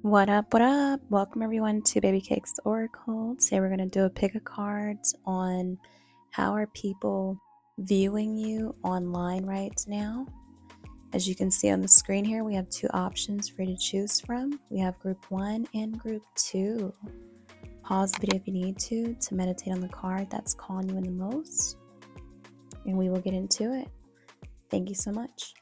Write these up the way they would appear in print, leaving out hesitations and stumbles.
What up, what up? Welcome everyone to Babycakes Oracle. Today we're going to do a pick of cards on how are people viewing you online right now. As you can see on the screen here, we have two options for you to choose from. We have group 1 and group 2. Pause the video if you need to meditate on the card that's calling you in the most. And we will get into it. Thank you so much.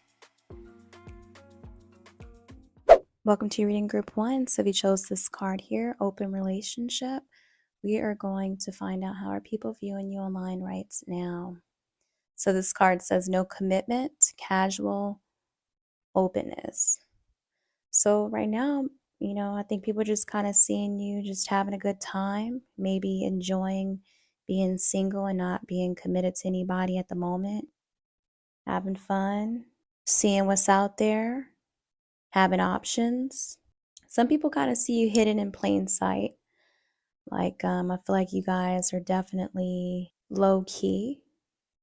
Welcome to your reading group 1. So if you chose this card here, open relationship, we are going to find out how are people viewing you online right now. So this card says no commitment, casual openness. So right now, I think people are just kind of seeing you just having a good time, maybe enjoying being single and not being committed to anybody at the moment, having fun, seeing what's out there, having options. Some people kind of see you hidden in plain sight. I feel like you guys are definitely low key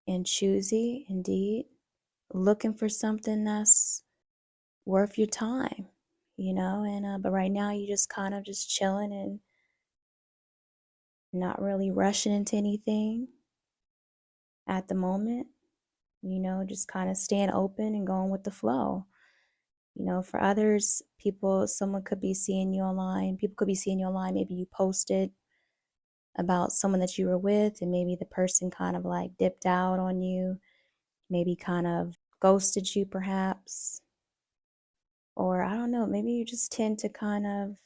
and choosy, indeed, looking for something that's worth your time, but right now you just kind of just chilling and not really rushing into anything at the moment, just kind of staying open and going with the flow. For others, someone could be seeing you online. People could be seeing you online. Maybe you posted about someone that you were with and maybe the person kind of like dipped out on you, maybe kind of ghosted you perhaps, or I don't know, maybe you just tend to kind of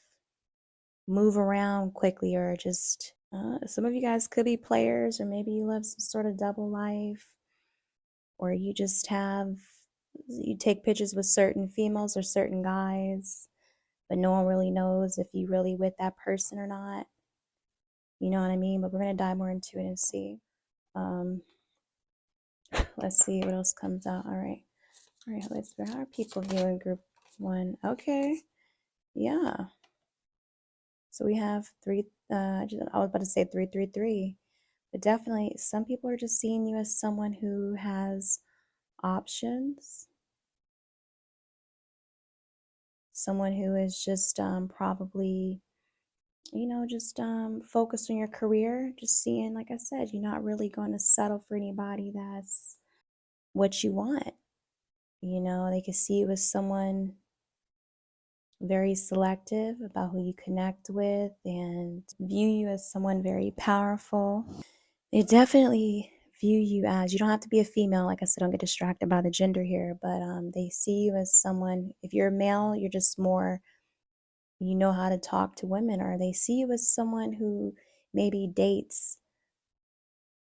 move around quickly, or just some of you guys could be players, or maybe you live some sort of double life, or you take pictures with certain females or certain guys, but no one really knows if you really with that person or not. You know what I mean? But we're going to dive more into it and see. Let's see what else comes out. All right, let's see. How are people viewing group 1? Okay, yeah. So we have three. I was about to say 333, but definitely some people are just seeing you as someone who has options, someone who is just probably, just focused on your career. Just seeing, like I said, you're not really going to settle for anybody that's what you want. They can see you as someone very selective about who you connect with and view you as someone very powerful. They definitely view you as, you don't have to be a female, like I said, don't get distracted by the gender here, but they see you as someone, if you're a male, you're just more, you know how to talk to women, or they see you as someone who maybe dates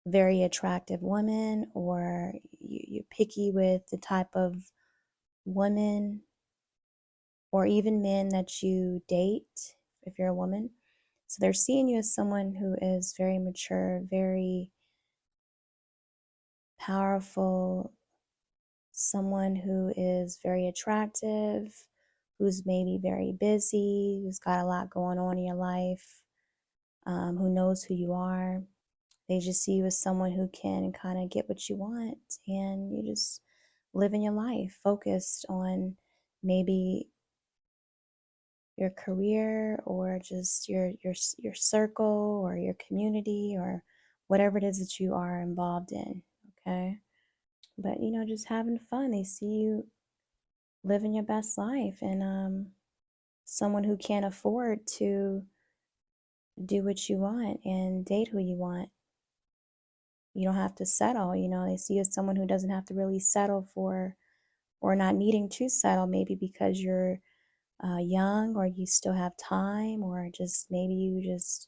very attractive women, or you're picky with the type of women or even men that you date if you're a woman. So they're seeing you as someone who is very mature, very powerful, someone who is very attractive, who's maybe very busy, who's got a lot going on in your life, who knows who you are. They just see you as someone who can kind of get what you want, and you just living your life focused on maybe your career, or just your circle or your community, or whatever it is that you are involved in. Okay, but just having fun. They see you living your best life, and someone who can't afford to do what you want and date who you want. You don't have to settle. They see you as someone who doesn't have to really settle for, or not needing to settle, maybe because you're young, or you still have time, or just maybe you just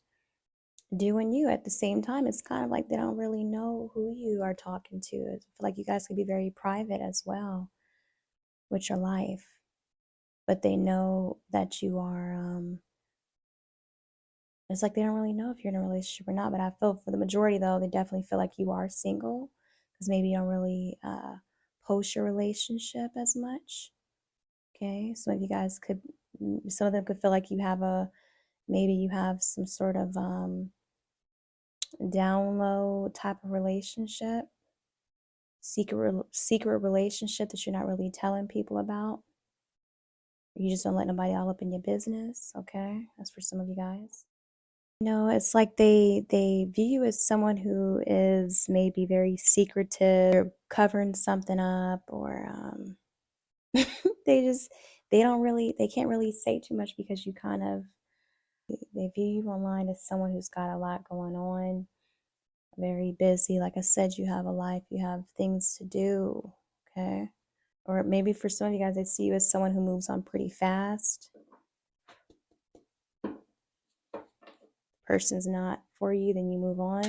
doing you at the same time. It's kind of like they don't really know who you are talking to. I feel like you guys could be very private as well with your life, but they know that you are, it's like they don't really know if you're in a relationship or not. But I feel for the majority, though, they definitely feel like you are single, because maybe you don't really post your relationship as much. Okay, so maybe you guys could, some of them could feel like maybe you have some sort of down low type of relationship, secret relationship that you're not really telling people about. You just don't let nobody all up in your business. Okay, that's for some of you guys. It's like they view you as someone who is maybe very secretive, or covering something up, or they just they can't really say too much because you kind of they view you online as someone who's got a lot going on, very busy. Like I said, you have a life, you have things to do. Okay. Or maybe for some of you guys, they see you as someone who moves on pretty fast. Person's not for you, then you move on.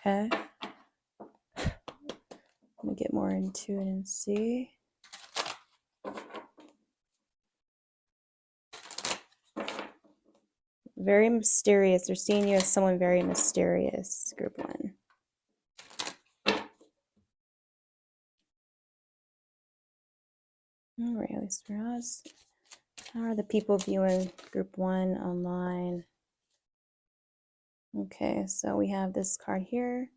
Okay. Let me get more into it and see. Very mysterious. They're seeing you as someone very mysterious, group one. All right, at least for us. How are the people viewing group one online? Okay, so we have this card here,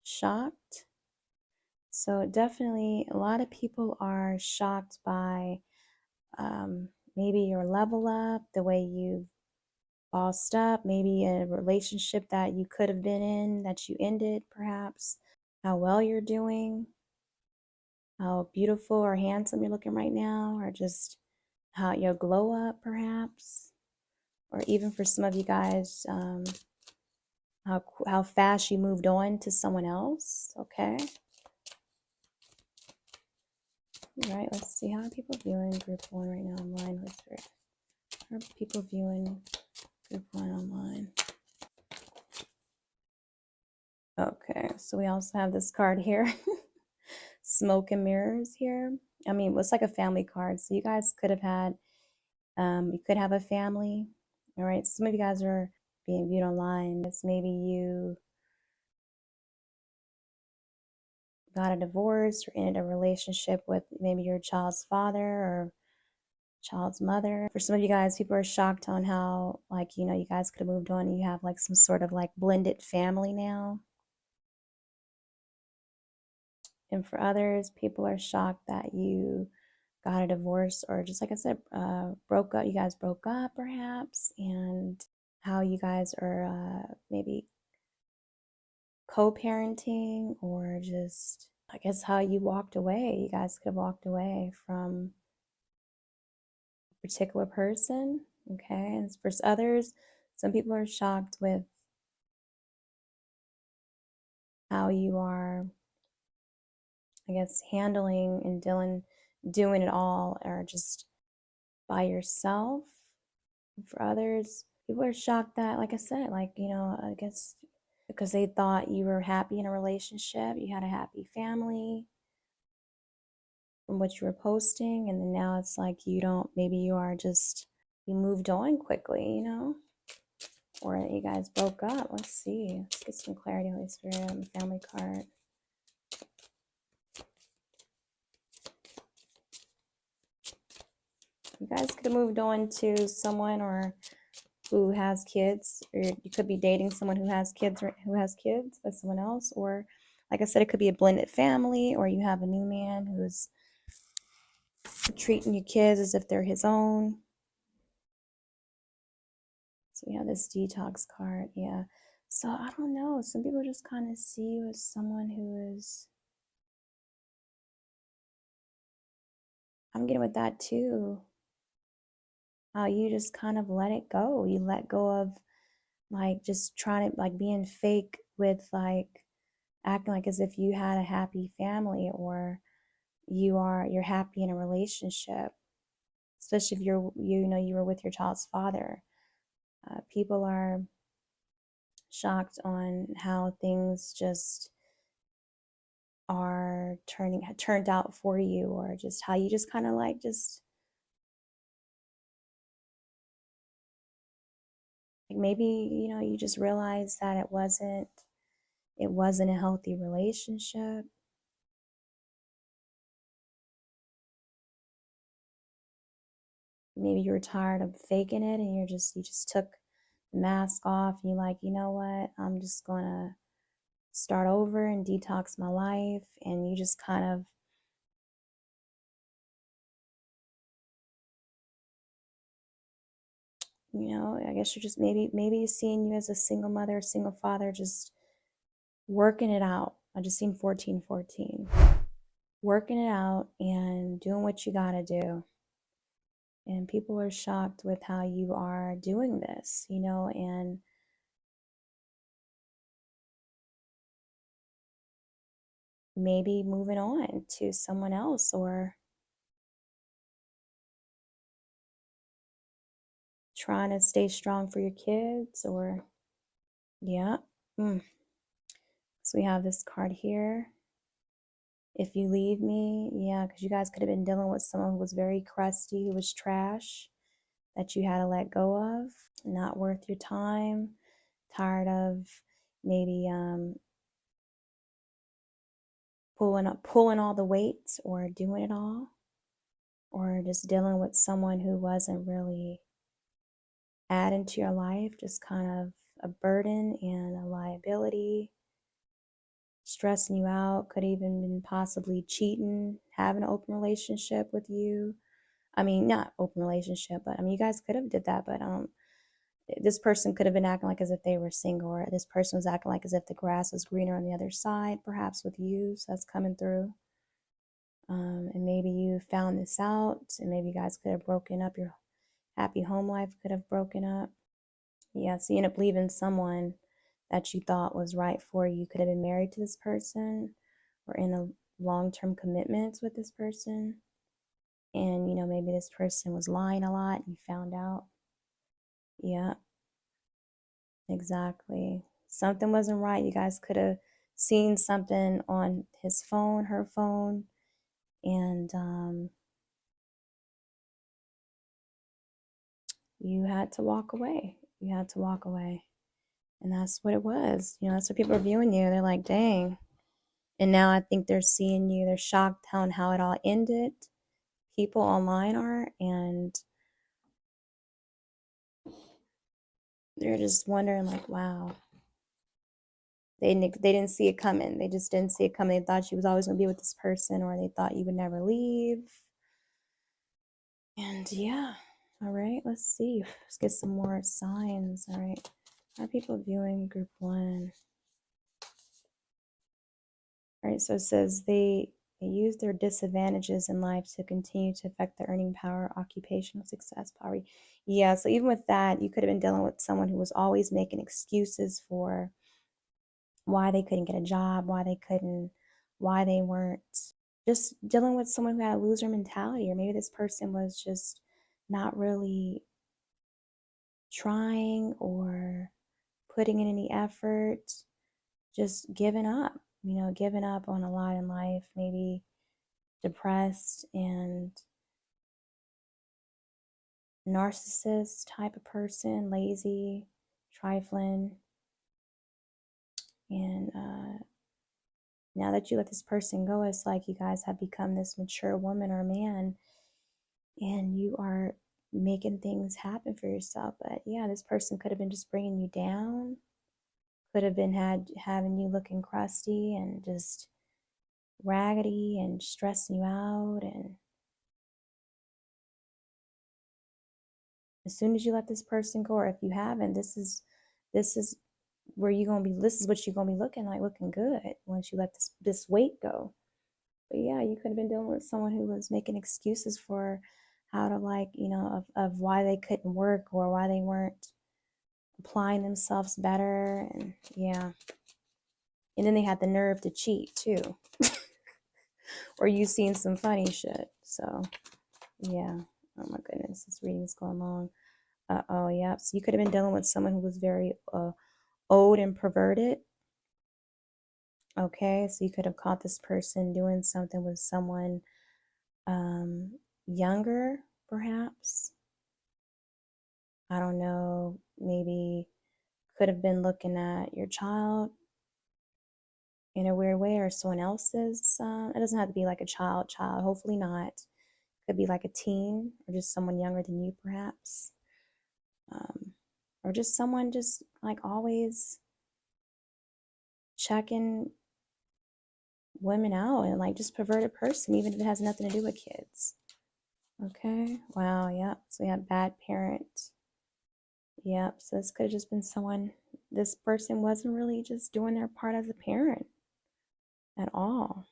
shocked. So definitely a lot of people are shocked by maybe your level up, the way you've bossed up, maybe a relationship that you could have been in that you ended, perhaps, how well you're doing, how beautiful or handsome you're looking right now, or just how your glow up, perhaps, or even for some of you guys, how fast you moved on to someone else. Okay. All right, let's see, how are people viewing group one right now online? How are people viewing group one online? Okay, so we also have this card here. Smoke and mirrors here. I mean, it's like a family card. So you guys could have had, you could have a family. All right. Some of you guys are being viewed online. It's maybe you got a divorce or ended a relationship with maybe your child's father or child's mother. For some of you guys, people are shocked on how, like, you guys could have moved on and you have like some sort of like blended family now. And for others, people are shocked that you got a divorce, or just like I said, broke up. You guys broke up perhaps, and how you guys are maybe co-parenting, or just, I guess, how you walked away. You guys could have walked away from a particular person. Okay. And for others, some people are shocked with how you are, I guess, handling and doing it all, or just by yourself. For others, people are shocked that, like I said, like, I guess because they thought you were happy in a relationship, you had a happy family from what you were posting, and then now it's like you don't, maybe you moved on quickly, or you guys broke up. Let's see. Let's get some clarity, Holy Spirit, on the family card. You guys could have moved on to someone or who has kids, or you could be dating someone who has kids with someone else, or like I said, it could be a blended family, or you have a new man who's treating your kids as if they're his own. So we have this detox card. Yeah. So I don't know. Some people just kind of see you as someone who is, I'm getting with that too. How you just kind of let it go. You let go of like just trying to, like, being fake with like acting like as if you had a happy family, or you're happy in a relationship, especially if you were with your child's father. People are shocked on how things just are turned out for you, or just how you just kind of like just like maybe you just realize that it wasn't a healthy relationship. Maybe you were tired of faking it, and you just took the mask off, and you're like, you know what, I'm just gonna start over and detox my life. And you just kind of I guess you're just maybe seeing you as a single mother, single father, just working it out. I just seen 1414. Working it out and doing what you gotta do. And people are shocked with how you are doing this, and maybe moving on to someone else or trying to stay strong for your kids or, yeah. So we have this card here. If you leave me, yeah, because you guys could have been dealing with someone who was very crusty, who was trash, that you had to let go of, not worth your time, tired of maybe pulling all the weight or doing it all, or just dealing with someone who wasn't really adding to your life, just kind of a burden and a liability, stressing you out, could even been possibly cheating, having an open relationship with you. I mean, not open relationship, but I mean, you guys could have did that, but this person could have been acting like as if they were single, or this person was acting like as if the grass was greener on the other side, perhaps with you. So that's coming through. And maybe you found this out, and maybe you guys could have broken up. Your happy home life could have broken up. Yeah, so you end up leaving someone that you thought was right for you. You could have been married to this person or in a long-term commitments with this person. And, maybe this person was lying a lot and you found out. Yeah, exactly. Something wasn't right. You guys could have seen something on his phone, her phone, and you had to walk away. You had to walk away. And that's what it was. That's what people are viewing you. They're like, dang. And now I think they're seeing you. They're shocked on how it all ended. People online are. And they're just wondering, like, wow. They didn't see it coming. They just didn't see it coming. They thought she was always going to be with this person, or they thought you would never leave. And yeah. All right. Let's see. Let's get some more signs. All right. How are people viewing group one? All right, so it says they use their disadvantages in life to continue to affect their earning power, occupational success, poverty. Yeah, so even with that, you could have been dealing with someone who was always making excuses for why they couldn't get a job, why they weren't. Just dealing with someone who had a loser mentality, or maybe this person was just not really trying or putting in any effort, just giving up, giving up on a lot in life, maybe depressed and narcissist type of person, lazy, trifling. And now that you let this person go, it's like you guys have become this mature woman or man, and you are making things happen for yourself. But yeah, this person could have been just bringing you down, could have been having you looking crusty and just raggedy and stressing you out. And as soon as you let this person go, or if you haven't, this is where you're gonna be. This is what you're gonna be looking good once you let this weight go. But yeah, you could have been dealing with someone who was making excuses for how to of why they couldn't work or why they weren't applying themselves better. And yeah, and then they had the nerve to cheat too. Or you seen some funny shit. So yeah, oh my goodness, this reading's going long. Oh yeah, so you could have been dealing with someone who was very old and perverted. Okay, so you could have caught this person doing something with someone younger, perhaps. I don't know, maybe could have been looking at your child in a weird way, or someone else's. It doesn't have to be like a child, hopefully not. Could be like a teen, or just someone younger than you, perhaps. Or just someone just like always checking women out, and like just perverted person, even if it has nothing to do with kids. Okay, wow, yeah. So we have bad parent. Yep, so this could have just been someone, this person wasn't really just doing their part as a parent at all.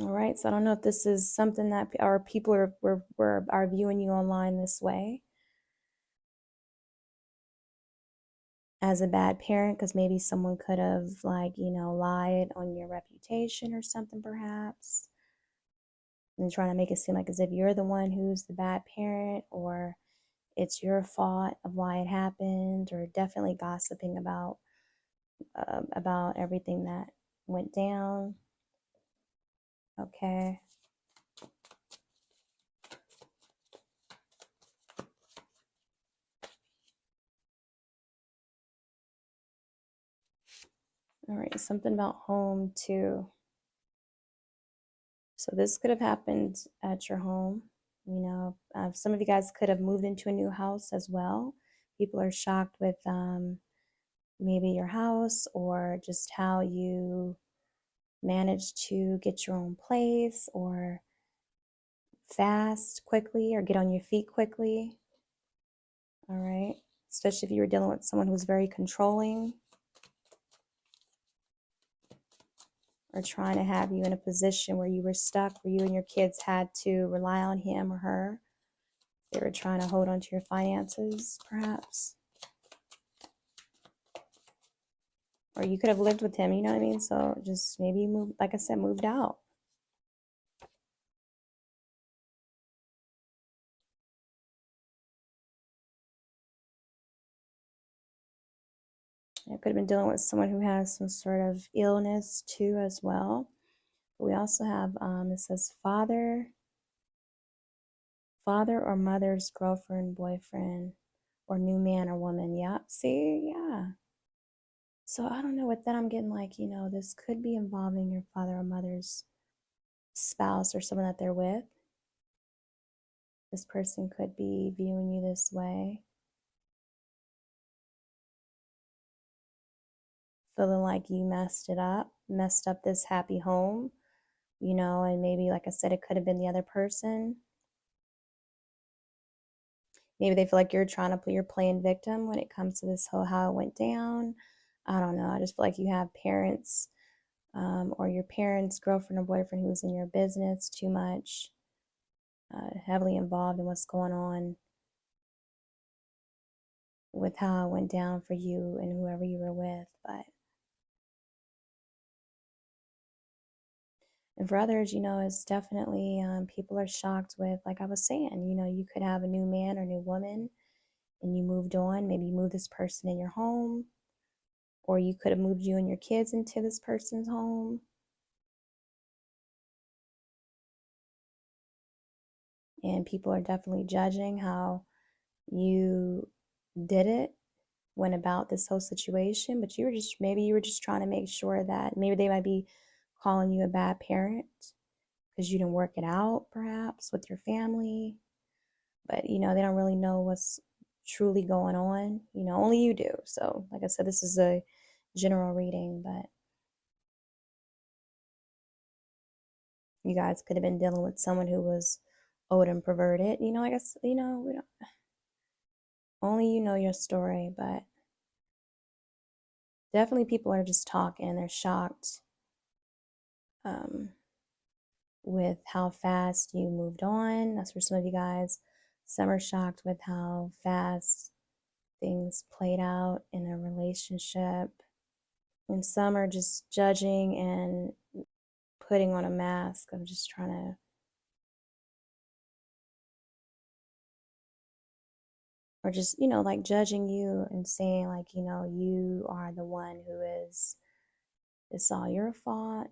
All right, so I don't know if this is something that our people are viewing you online this way as a bad parent, because maybe someone could have, like, lied on your reputation or something, perhaps, and trying to make it seem like as if you're the one who's the bad parent, or it's your fault of why it happened, or definitely gossiping about everything that went down. Okay. All right, something about home too. So this could have happened at your home. Some of you guys could have moved into a new house as well. People are shocked with maybe your house, or just how you managed to get your own place, or fast quickly, or get on your feet quickly. All right, especially if you were dealing with someone who was very controlling, or trying to have you in a position where you were stuck, where you and your kids had to rely on him or her. They were trying to hold on to your finances, perhaps. Or you could have lived with him, you know what I mean? So just maybe you moved, like I said, moved out. I could have been dealing with someone who has some sort of illness too, as well. But we also have, it says father or mother's girlfriend, boyfriend, or new man or woman. Yep. See, yeah. So I don't know, with that I'm getting like, this could be involving your father or mother's spouse, or someone that they're with. This person could be viewing you this way, feeling like you messed up this happy home, and maybe, like I said, it could have been the other person. Maybe they feel like you're playing victim when it comes to this whole how it went down. I don't know. I just feel like you have parents, or your parents' girlfriend or boyfriend who's in your business too much, heavily involved in what's going on with how it went down for you and whoever you were with. And for others, it's definitely, people are shocked with, like I was saying, you could have a new man or new woman and you moved on. Maybe you moved this person in your home, or you could have moved you and your kids into this person's home. And people are definitely judging how you did it, went about this whole situation. But maybe you were just trying to make sure that maybe they might be calling you a bad parent because you didn't work it out, perhaps, with your family. But, they don't really know what's truly going on. Only you do. So, like I said, this is a general reading, but you guys could have been dealing with someone who was old and perverted. I guess, we don't, only you know your story, but definitely people are just talking. They're shocked, um, with how fast you moved on. That's for some of you guys. Some are shocked with how fast things played out in a relationship. And some are just judging and putting on a mask of just trying to, or just, like judging you and saying, like, you are the one who it's all your fault.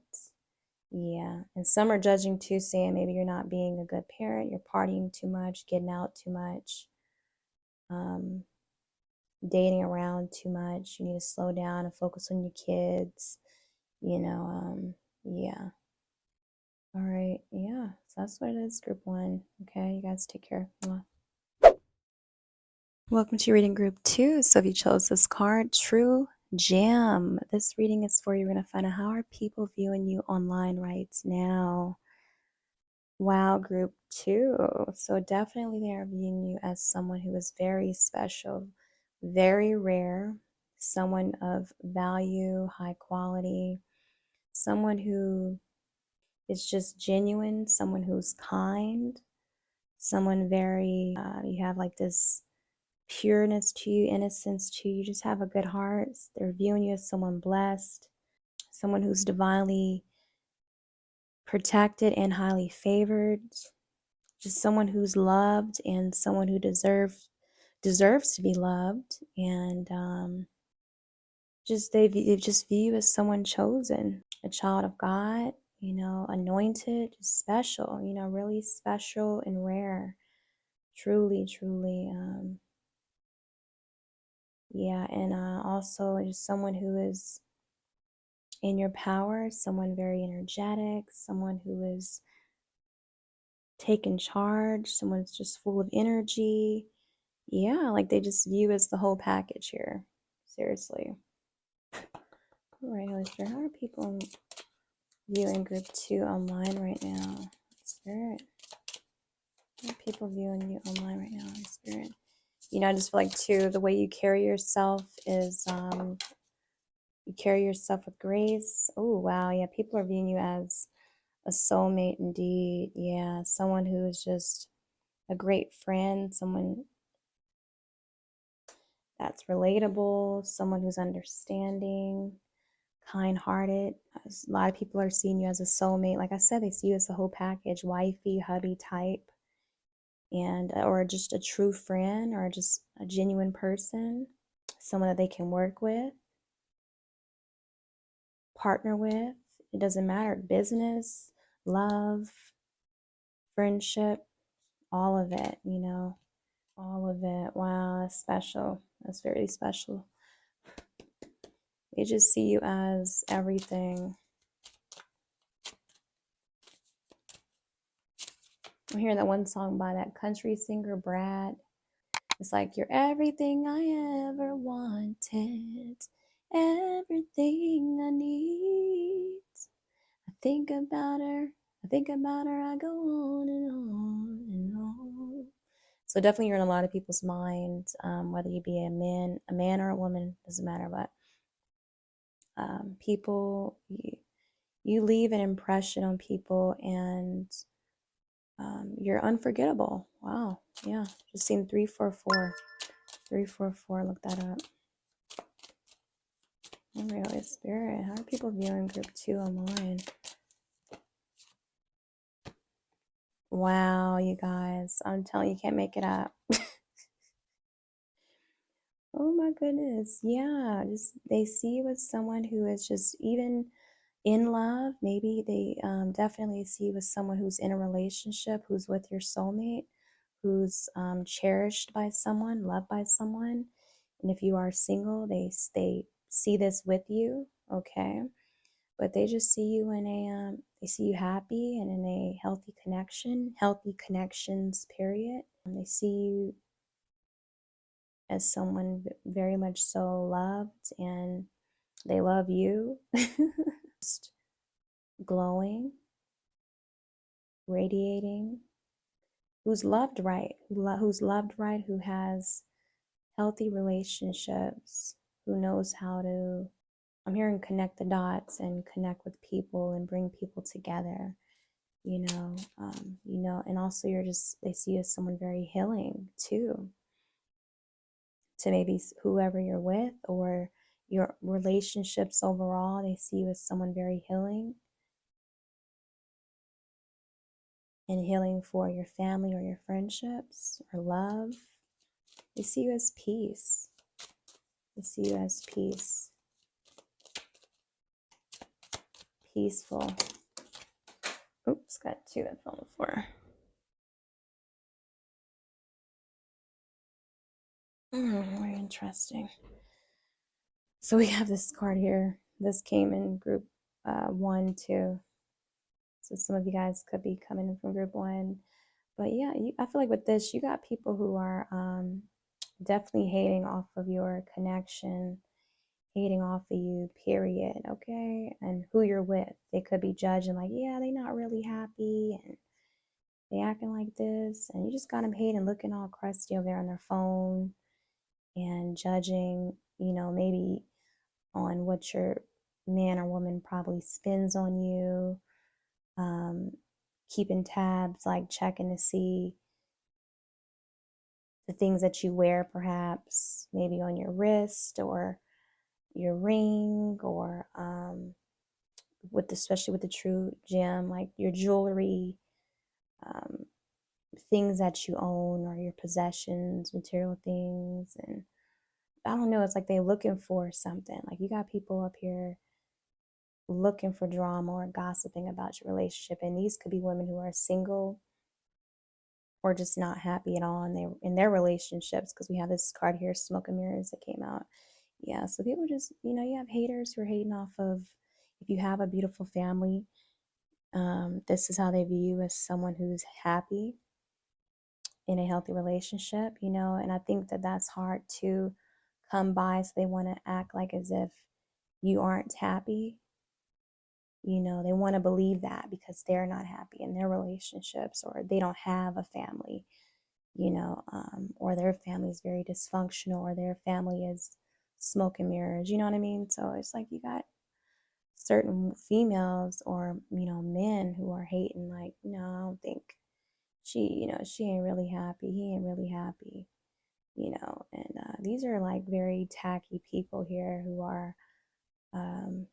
Yeah. And some are judging too, saying maybe you're not being a good parent, you're partying too much, getting out too much, um, dating around too much. You need to slow down and focus on your kids, yeah. All right. Yeah. So that's what it is, group one. Okay. You guys take care. Mwah. Welcome to reading group two. So if you chose this card, True Gem, this reading is for you. We're going to find out, how are people viewing you online right now? Wow, group two. So definitely they are viewing you as someone who is very special, very rare, someone of value, high quality, someone who is just genuine, someone who's kind, someone very, you have like this pureness to you, innocence to you. You just have a good heart. They're viewing you as someone blessed, someone who's divinely protected and highly favored, just someone who's loved and someone who deserves to be loved, and just they just view you as someone chosen, a child of God, anointed, special, really special and rare, truly, truly. Yeah, and also just someone who is in your power, someone very energetic, someone who is taking charge, someone's just full of energy. Yeah, like they just view as the whole package here. Seriously. All right, Holy Spirit, how are people viewing group 2 online right now? Spirit, how are people viewing you online right now, Holy Spirit? I just feel like too, the way you carry yourself is you carry yourself with grace. Oh, wow. Yeah, people are viewing you as a soulmate indeed. Yeah, someone who is just a great friend, someone that's relatable, someone who's understanding, kind-hearted. A lot of people are seeing you as a soulmate. Like I said, they see you as the whole package, wifey, hubby type, and or just a true friend or just a genuine person, someone that they can work with, partner with. It doesn't matter. Business, love, friendship, all of it. All of it. Wow, that's special. That's very special. They just see you as everything. I'm hearing that one song by that country singer, Brad. It's like, you're everything I ever wanted, everything I need. I think about her, I go on and on and on. So definitely you're in a lot of people's minds, whether you be a man or a woman, doesn't matter, but people, you leave an impression on people, and you're unforgettable. Wow. Yeah. Just seen 344. 344. Look that up. Holy Spirit. How are people viewing group 2 online? Wow, you guys. I'm telling you, can't make it up. Oh my goodness. Yeah. Just they see you as someone who is just even in love. Maybe they definitely see you as someone who's in a relationship, who's with your soulmate, who's cherished by someone, loved by someone. And if you are single, they see this with you, okay? But they just see you in they see you happy and in a healthy connection, healthy connections, period. And they see you as someone very much so loved, and they love you. Just glowing, radiating, who's loved right, who's loved right, who has healthy relationships, who knows how to, I'm hearing connect the dots and connect with people and bring people together, and also they see you as someone very healing too, to maybe whoever you're with or your relationships overall. They see you as someone very healing, and healing for your family or your friendships or love. They see you as peace. They see you as peace. Peaceful. Oops, got two that fell on the floor. Very interesting. So we have this card here. This came in group 1, 2. So some of you guys could be coming in from group 1. But yeah, I feel like with this, you got people who are definitely hating off of your connection, hating off of you, period, okay? And who you're with. They could be judging like, yeah, they not really happy, and they acting like this. And you just got them hating, looking all crusty over there on their phone. and judging, maybe on what your man or woman probably spends on you, um, keeping tabs, like checking to see the things that you wear, perhaps maybe on your wrist or your ring, or especially with the true gem, like your jewelry, um, things that you own or your possessions, material things. And I don't know, it's like they looking for something. Like you got people up here looking for drama or gossiping about your relationship, and these could be women who are single or just not happy at all in their relationships, because we have this card here, smoke and mirrors, that came out. Yeah, so people just, you have haters who are hating off of, if you have a beautiful family, this is how they view you, as someone who's happy in a healthy relationship, and I think that that's hard to come by. So they want to act like as if you aren't happy. They want to believe that because they're not happy in their relationships, or they don't have a family, or their family is very dysfunctional, or their family is smoke and mirrors, you know what I mean? So it's like you got certain females or, men who are hating, like, I don't think she ain't really happy. He ain't really happy, and these are like very tacky people here who are um,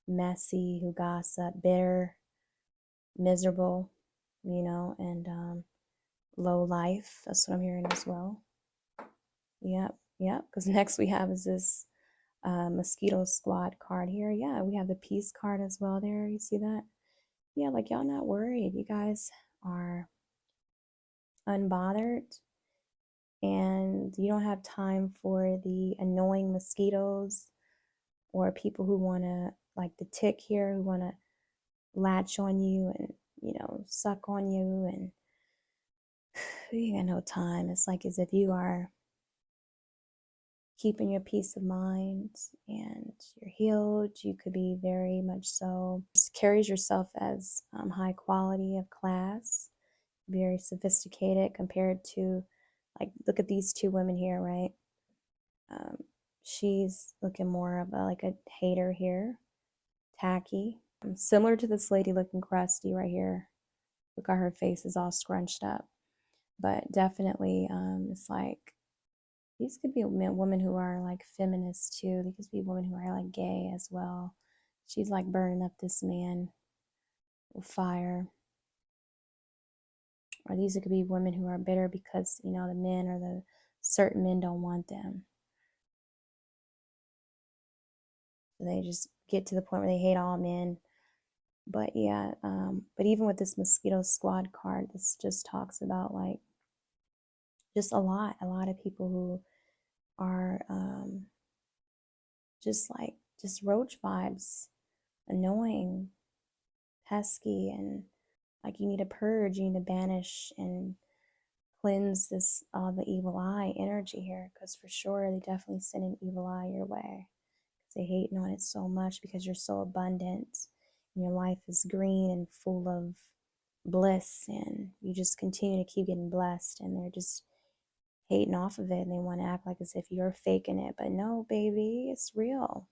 messy, who gossip, bitter, miserable, and low life. That's what I'm hearing as well. Yep, yep. Because next we have is this mosquito squad card here. Yeah, we have the peace card as well there. You see that? Yeah, like y'all not worried. You guys are unbothered, and you don't have time for the annoying mosquitoes or people who want to, like the tick here, who want to latch on you and, suck on you. And you got no time. It's like as if you are keeping your peace of mind and you're healed. You could be very much so, just carries yourself as high quality of class, very sophisticated compared to, like, look at these two women here, right? She's looking more of like a hater here, tacky, similar to this lady looking crusty right here. Look how her face is all scrunched up. But definitely, it's like these could be women who are like feminists too. These could be women who are like gay as well. She's like burning up this man with fire. Or these could be women who are bitter because, the men or the certain men don't want them. So they just get to the point where they hate all men. But yeah, but even with this mosquito squad card, this just talks about like just a lot of people who are just roach vibes, annoying, pesky, and like you need to purge, you need to banish and cleanse this the evil eye energy here, because for sure they definitely send an evil eye your way. They hating on it so much because you're so abundant and your life is green and full of bliss, and you just continue to keep getting blessed, and they're just hating off of it, and they want to act like as if you're faking it. But no, baby, it's real.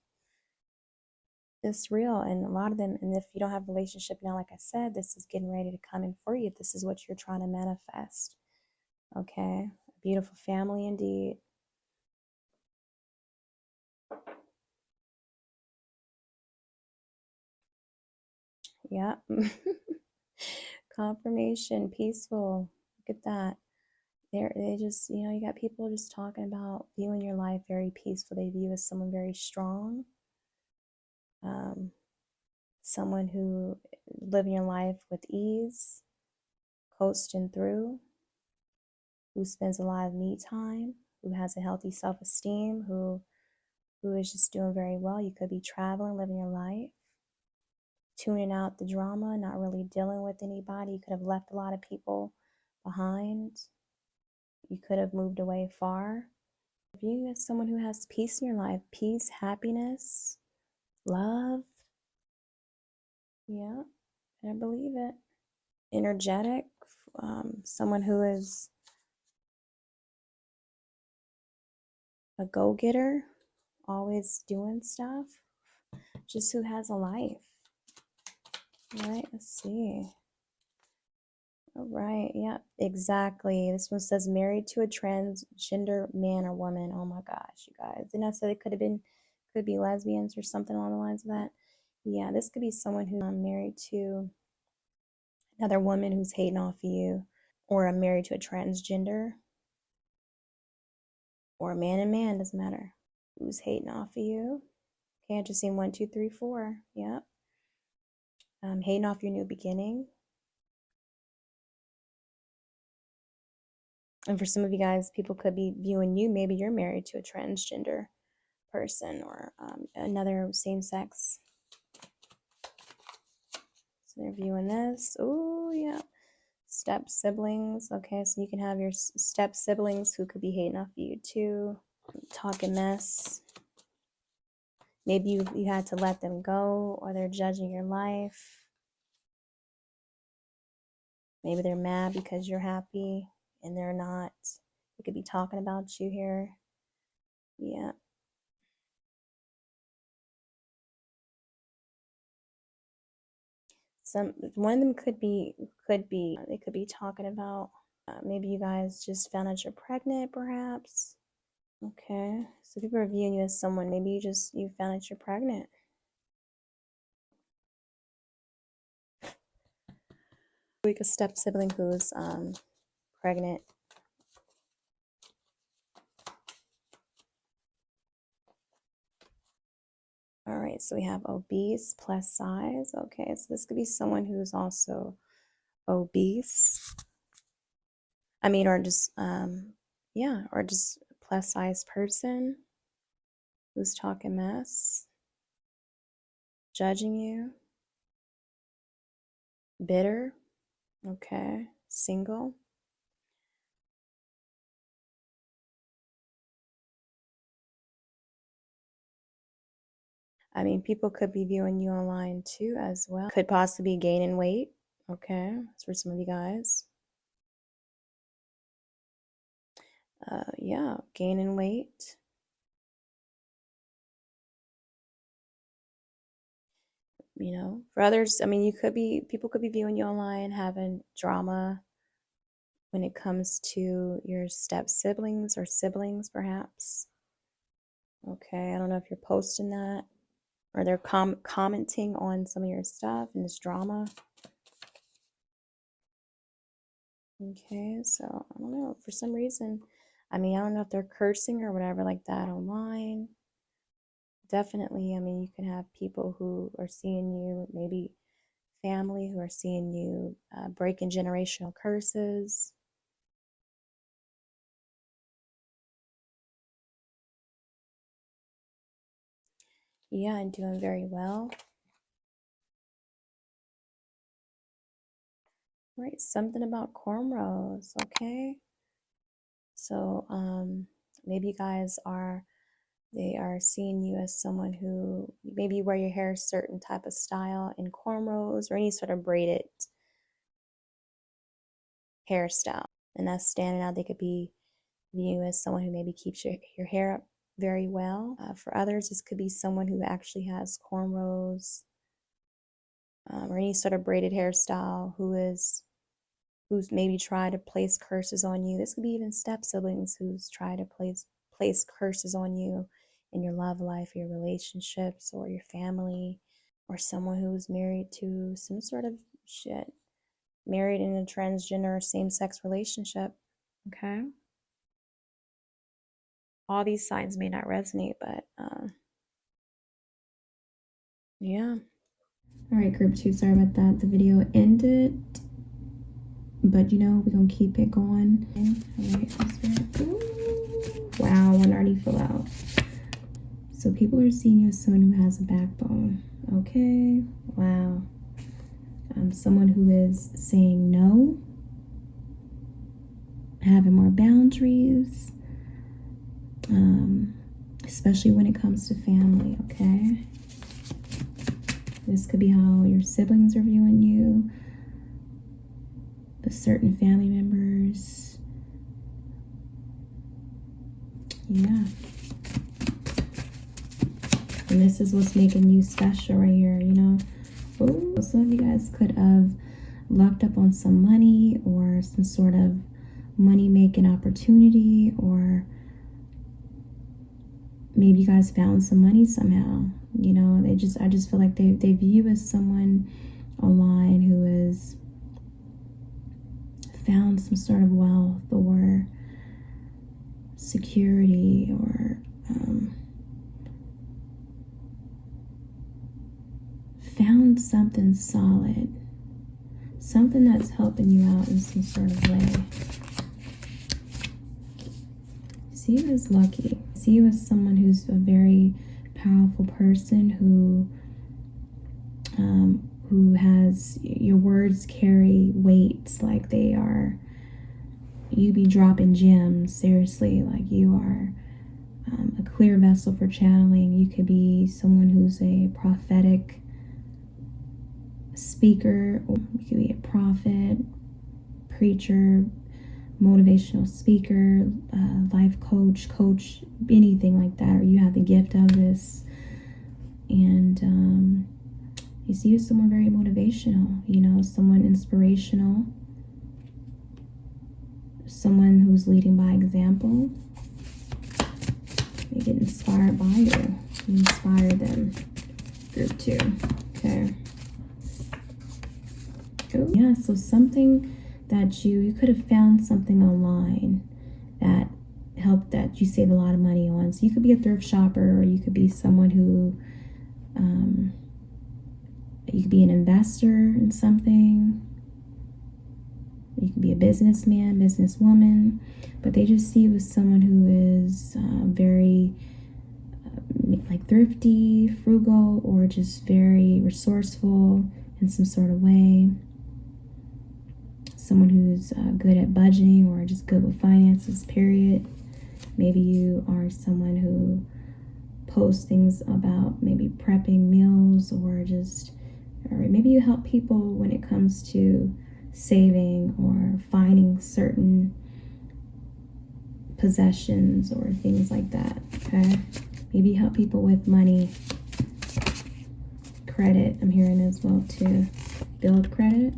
It's real. And a lot of them, and if you don't have a relationship now, like I said, this is getting ready to come in for you if this is what you're trying to manifest. Okay, a beautiful family indeed. Yeah. Confirmation, peaceful. Look at that. They just, you got people just talking about viewing your life very peaceful. They view you as someone very strong, um, someone who living your life with ease, coasting through, who spends a lot of me time, who has a healthy self-esteem, who is just doing very well. You could be traveling, living your life, tuning out the drama, not really dealing with anybody. You could have left a lot of people behind. You could have moved away far. If you as someone who has peace in your life, peace, happiness, love, yeah, I believe it. Energetic, someone who is a go-getter, always doing stuff, just who has a life. All right, let's see. All right, yeah, exactly. This one says married to a transgender man or woman. Oh my gosh, you guys. Didn't I say it could be lesbians or something along the lines of that? Yeah, this could be someone who married to another woman who's hating off of you, or I'm married to a transgender, or a man and man, doesn't matter, who's hating off of you. Okay, I just seen 1, 2, 3, 4. Yep. Hating off your new beginning. And for some of you guys, people could be viewing you, maybe you're married to a transgender person or another same-sex. So they're viewing this. Oh, yeah. Step siblings. Okay, so you can have your step siblings who could be hating off you too. Talking mess. Maybe you had to let them go, or they're judging your life. Maybe they're mad because you're happy and they're not. They could be talking about you here. Yeah. One of them could be they could be talking about maybe you guys just found out you're pregnant, perhaps. Okay, so people are viewing you as someone, maybe you found out you're pregnant. Like a step sibling who's pregnant. All right, so we have obese plus size. Okay, so this could be someone who's also obese. I mean, or just yeah, or just plus size person who's talking mess, judging you, bitter. Okay, single. I mean, people could be viewing you online too as well. Could possibly be gaining weight. Okay, that's for some of you guys. Yeah, gaining weight. You know, for others, I mean, people could be viewing you online, having drama when it comes to your step siblings or siblings, perhaps. Okay, I don't know if you're posting that or they're commenting on some of your stuff and this drama. Okay, so I don't know, for some reason, I mean, I don't know if they're cursing or whatever like that online. Definitely, I mean, you can have people who are seeing you, maybe family who are seeing you breaking generational curses. Yeah, and doing very well. Right, something about cornrows, okay? So maybe you guys they are seeing you as someone who maybe you wear your hair a certain type of style in cornrows or any sort of braided hairstyle. And that's standing out. They could be viewed as someone who maybe keeps your hair up very well. For others, this could be someone who actually has cornrows or any sort of braided hairstyle who's maybe tried to place curses on you. This could be even step siblings who's tried to place curses on you in your love life, your relationships, or your family, or someone who's married to some sort of married in a transgender or same-sex relationship. Okay. All these signs may not resonate, but yeah. All right, group 2, sorry about that. The video ended, but you know, we're gonna keep it going. All right, wow, one already fell out. So people are seeing you as someone who has a backbone. Okay, wow. Someone who is saying no, having more boundaries, especially when it comes to family, okay? This could be how your siblings are viewing you, certain family members. Yeah. And this is what's making you special right here, you know. Ooh, some of you guys could have lucked up on some money or some sort of money-making opportunity, or maybe you guys found some money somehow. You know, I just feel like they view you as someone online who has found some sort of wealth or security, or found something solid, something that's helping you out in some sort of way. See you as lucky. See you as someone who's a very powerful person who has, your words carry weight, like they are, you be dropping gems, seriously, like you are a clear vessel for channeling. You could be someone who's a prophetic speaker, or you could be a prophet, preacher, motivational speaker, life coach, anything like that, or you have the gift of this. And you see you as someone very motivational, you know, someone inspirational, someone who's leading by example. They get inspired by you. You inspire them. Group 2. Okay. Oh, yeah, so something that you could have found something online that helped, that you save a lot of money on. So you could be a thrift shopper, or you could be someone who, you could be an investor in something. You could be a businessman, businesswoman, but they just see you as someone who is very like thrifty, frugal, or just very resourceful in some sort of way. Someone who's good at budgeting, or just good with finances, period. Maybe you are someone who posts things about maybe prepping meals, or maybe you help people when it comes to saving or finding certain possessions or things like that. Okay, maybe you help people with money, credit. I'm hearing as well too. Build credit.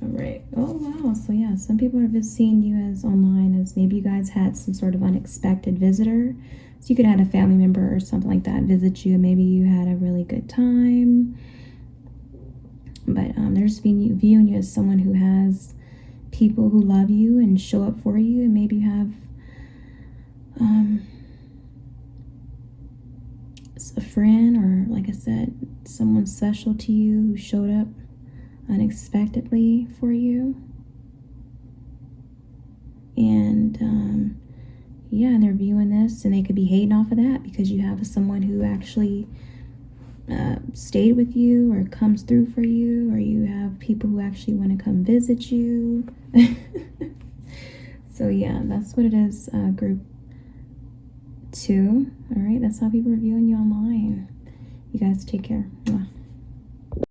All right. Oh wow. So yeah, some people are just seeing you as online as maybe you guys had some sort of unexpected visitor. So you could have had a family member or something like that visit you, and maybe you had a really good time. But they're just viewing you as someone who has people who love you and show up for you, and maybe you have a friend, or like I said, someone special to you who showed up unexpectedly for you. And yeah, and they're viewing this, and they could be hating off of that because you have someone who actually stayed with you or comes through for you, or you have people who actually want to come visit you. So yeah, that's what it is, group 2. All right, that's how people are viewing you online. You guys take care. Mwah.